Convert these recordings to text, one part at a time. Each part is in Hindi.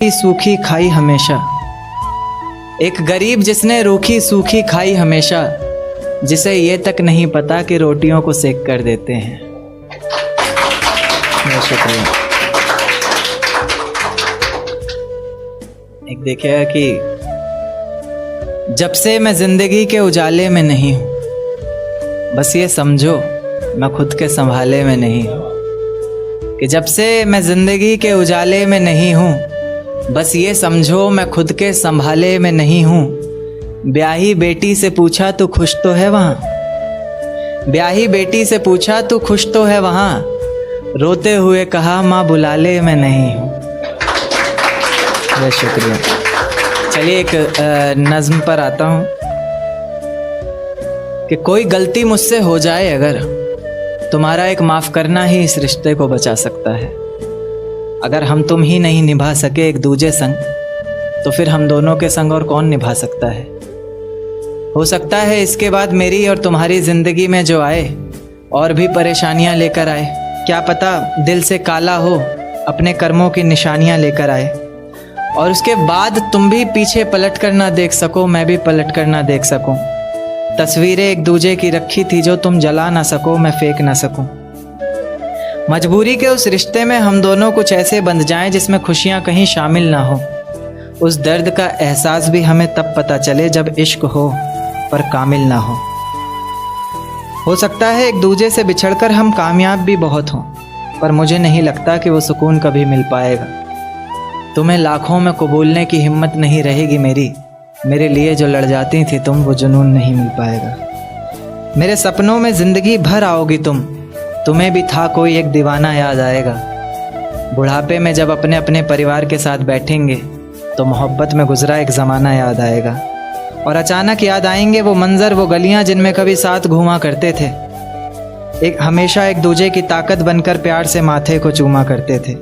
सूखी खाई हमेशा, एक गरीब जिसने रूखी सूखी खाई हमेशा, जिसे ये तक नहीं पता कि रोटियों को सेक कर देते हैं। बहुत शुक्रिया। एक देखिएगा कि जब से मैं जिंदगी के उजाले में नहीं हूं, बस ये समझो मैं खुद के संभाले में नहीं हूं। कि जब से मैं जिंदगी के उजाले में नहीं हूं, बस ये समझो मैं खुद के संभाले में नहीं हूँ। ब्याही बेटी से पूछा तू खुश तो है वहाँ, ब्याही बेटी से पूछा तू खुश तो है वहाँ, रोते हुए कहा माँ बुला ले मैं नहीं हूँ। बहुत शुक्रिया। चलिए एक नज़्म पर आता हूँ कि कोई गलती मुझसे हो जाए अगर, तुम्हारा एक माफ़ करना ही इस रिश्ते को बचा सकता है। अगर हम तुम ही नहीं निभा सके एक दूजे संग, तो फिर हम दोनों के संग और कौन निभा सकता है। हो सकता है इसके बाद मेरी और तुम्हारी ज़िंदगी में जो आए और भी परेशानियां लेकर आए, क्या पता दिल से काला हो अपने कर्मों की निशानियां लेकर आए, और उसके बाद तुम भी पीछे पलट कर ना देख सको, मैं भी पलट कर ना देख सकूं। तस्वीरें एक दूजे की रखी थी जो तुम जला ना सको, मैं फेंक ना सकूं। मजबूरी के उस रिश्ते में हम दोनों कुछ ऐसे बंध जाएं जिसमें खुशियां कहीं शामिल ना हो। उस दर्द का एहसास भी हमें तब पता चले जब इश्क हो पर कामिल ना हो सकता है एक दूजे से बिछड़कर हम कामयाब भी बहुत हों, पर मुझे नहीं लगता कि वो सुकून कभी मिल पाएगा। तुम्हें लाखों में कबूलने की हिम्मत नहीं रहेगी मेरे लिए जो लड़ जाती थी तुम, वो जुनून नहीं मिल पाएगा। मेरे सपनों में ज़िंदगी भर आओगी तुम, तुम्हें भी था कोई एक दीवाना याद आएगा। बुढ़ापे में जब अपने अपने परिवार के साथ बैठेंगे, तो मोहब्बत में गुजरा एक ज़माना याद आएगा। और अचानक याद आएंगे वो मंज़र, वो गलियां जिनमें कभी साथ घूमा करते थे। हमेशा एक दूजे की ताकत बनकर प्यार से माथे को चूमा करते थे।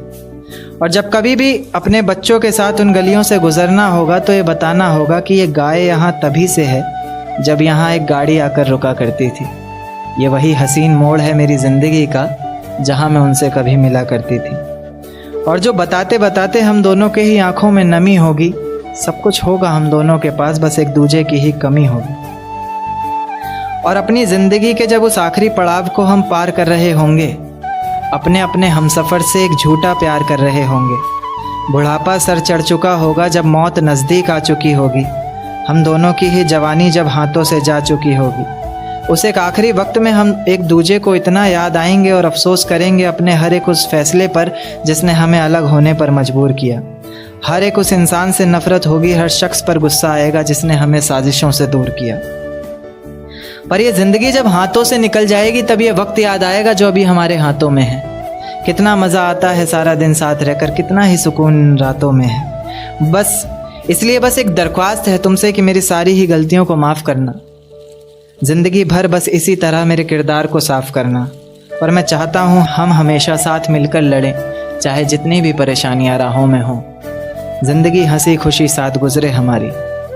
और जब कभी भी अपने बच्चों के साथ उन गलियों से गुजरना होगा, तो ये बताना होगा कि ये गाय यहाँ तभी से है जब यहाँ एक गाड़ी आकर रुका करती थी। ये वही हसीन मोड़ है मेरी ज़िंदगी का, जहाँ मैं उनसे कभी मिला करती थी। और जो बताते बताते हम दोनों के ही आंखों में नमी होगी, सब कुछ होगा हम दोनों के पास, बस एक दूजे की ही कमी होगी। और अपनी ज़िंदगी के जब उस आखिरी पड़ाव को हम पार कर रहे होंगे, अपने अपने हमसफ़र से एक झूठा प्यार कर रहे होंगे। बुढ़ापा सर चढ़ चुका होगा जब मौत नज़दीक आ चुकी होगी, हम दोनों की ही जवानी जब हाथों से जा चुकी होगी। उस एक आखिरी वक्त में हम एक दूजे को इतना याद आएंगे और अफसोस करेंगे अपने हर एक उस फैसले पर जिसने हमें अलग होने पर मजबूर किया। हर एक उस इंसान से नफ़रत होगी, हर शख्स पर गुस्सा आएगा जिसने हमें साजिशों से दूर किया। पर ये ज़िंदगी जब हाथों से निकल जाएगी, तब ये वक्त याद आएगा जो अभी हमारे हाथों में है। कितना मज़ा आता है सारा दिन साथ रहकर, कितना ही सुकून रातों में है। बस इसलिए बस एक दरख्वास्त है तुमसे कि मेरी सारी ही गलतियों को माफ़ करना। ज़िंदगी भर बस इसी तरह मेरे किरदार को साफ़ करना। और मैं चाहता हूँ हम हमेशा साथ मिलकर लड़ें, चाहे जितनी भी परेशानियाँ राहों में हों। ज़िंदगी हंसी खुशी साथ गुजरे हमारी,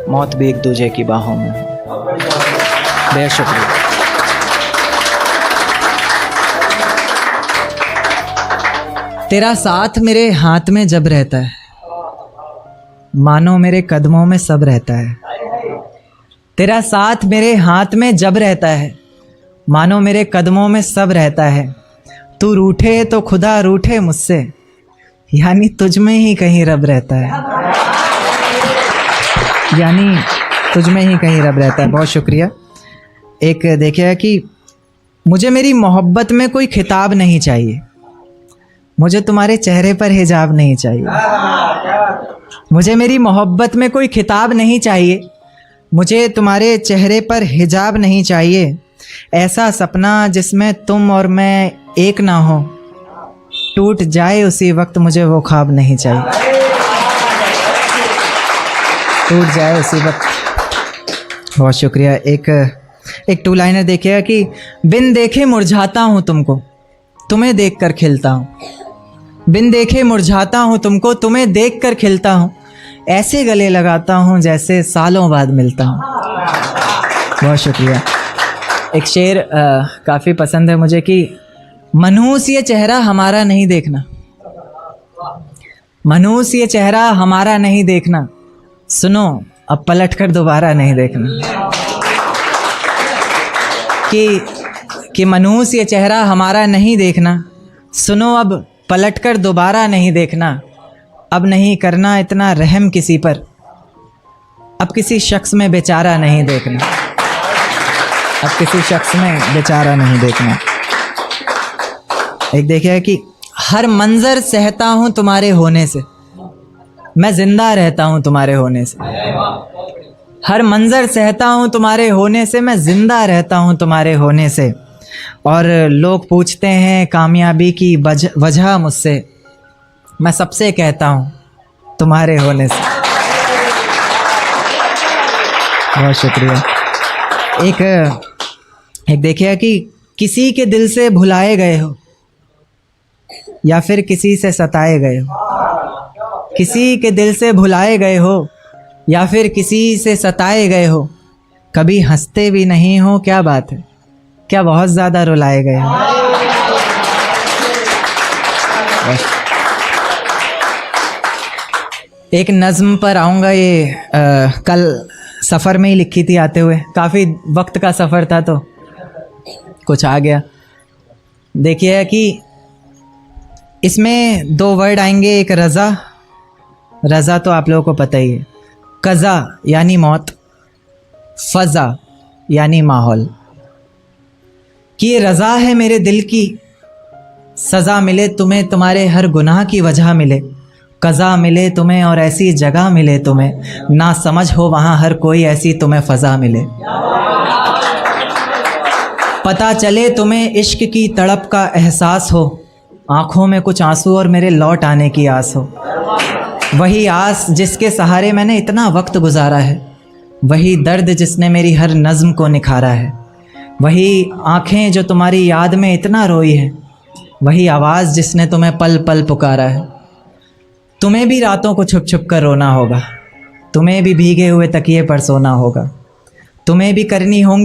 मौत भी एक दूजे की बाहों में हो। बेहद शुक्रिया। तेरा साथ मेरे हाथ में जब रहता है, मानो मेरे कदमों में सब रहता है। तेरा साथ मेरे हाथ में जब रहता है, मानो मेरे कदमों में सब रहता है। तू रूठे तो खुदा रूठे मुझसे, यानी तुझ में ही कहीं रब रहता है, यानी तुझ में ही कहीं रब रहता है। बहुत शुक्रिया। एक देखिए कि मुझे मेरी मोहब्बत में कोई खिताब नहीं चाहिए, मुझे तुम्हारे चेहरे पर हिजाब नहीं चाहिए। मुझे मेरी मोहब्बत में कोई खिताब नहीं चाहिए, मुझे तुम्हारे चेहरे पर हिजाब नहीं चाहिए। ऐसा सपना जिसमें तुम और मैं एक ना हो, टूट जाए उसी वक्त मुझे वो ख्वाब नहीं चाहिए, टूट जाए उसी वक्त। बहुत शुक्रिया। एक टू लाइनर देखिएगा कि बिन देखे मुरझाता हूँ तुमको, तुम्हें देखकर खिलता हूँ। बिन देखे मुरझाता हूँ तुमको, तुम्हें देखकर खिलता हूँ। ऐसे गले लगाता हूँ जैसे सालों बाद मिलता हूँ। बहुत शुक्रिया। एक शेर काफ़ी पसंद है मुझे कि मनहूस ये चेहरा हमारा नहीं देखना, मनहूस ये चेहरा हमारा नहीं देखना, सुनो अब पलट कर दोबारा नहीं देखना। कि मनहूस ये चेहरा हमारा नहीं देखना, सुनो अब पलट कर दोबारा नहीं देखना। अब नहीं करना इतना रहम किसी पर, अब किसी शख्स में बेचारा नहीं देखना। अब किसी शख्स में बेचारा नहीं देखना। एक देखिए कि हर मंजर सहता हूँ तुम्हारे होने से, मैं जिंदा रहता हूँ तुम्हारे होने से। हर मंजर सहता हूँ तुम्हारे होने से, मैं जिंदा रहता हूँ तुम्हारे होने से। और लोग पूछते हैं कामयाबी की वजह मुझसे, मैं सबसे कहता हूँ तुम्हारे होने से। बहुत शुक्रिया। एक देखिए कि किसी के दिल से भुलाए गए हो या फिर किसी से सताए गए हो। किसी के दिल से भुलाए गए हो या फिर किसी से सताए गए हो। कभी हंसते भी नहीं हो, क्या बात है, क्या बहुत ज़्यादा रुलाए गए हो। एक नज़्म पर आऊँगा, ये कल सफ़र में ही लिखी थी आते हुए, काफ़ी वक्त का सफ़र था तो कुछ आ गया। देखिए कि इसमें दो वर्ड आएंगे, एक रज़ा, रज़ा तो आप लोगों को पता ही है, कज़ा यानी मौत, फ़ज़ा यानी माहौल। कि ये रज़ा है मेरे दिल की, सज़ा मिले तुम्हें तुम्हारे हर गुनाह की वजह मिले। कज़ा मिले तुम्हें और ऐसी जगह मिले तुम्हें, ना समझ हो वहाँ हर कोई ऐसी तुम्हें फ़ज़ा मिले। पता चले तुम्हें इश्क की तड़प का एहसास हो, आँखों में कुछ आंसू और मेरे लौट आने की आस हो। वही आस जिसके सहारे मैंने इतना वक्त गुजारा है, वही दर्द जिसने मेरी हर नज़्म को निखारा है। वही आँखें जो तुम्हारी याद में इतना रोई है, वही आवाज़ जिसने तुम्हें पल पल पुकारा है। तुम्हें भी रातों को छुप छुप कर रोना होगा, तुम्हें भी भीगे हुए तकिए पर सोना होगा, तुम्हें भी करनी होंगी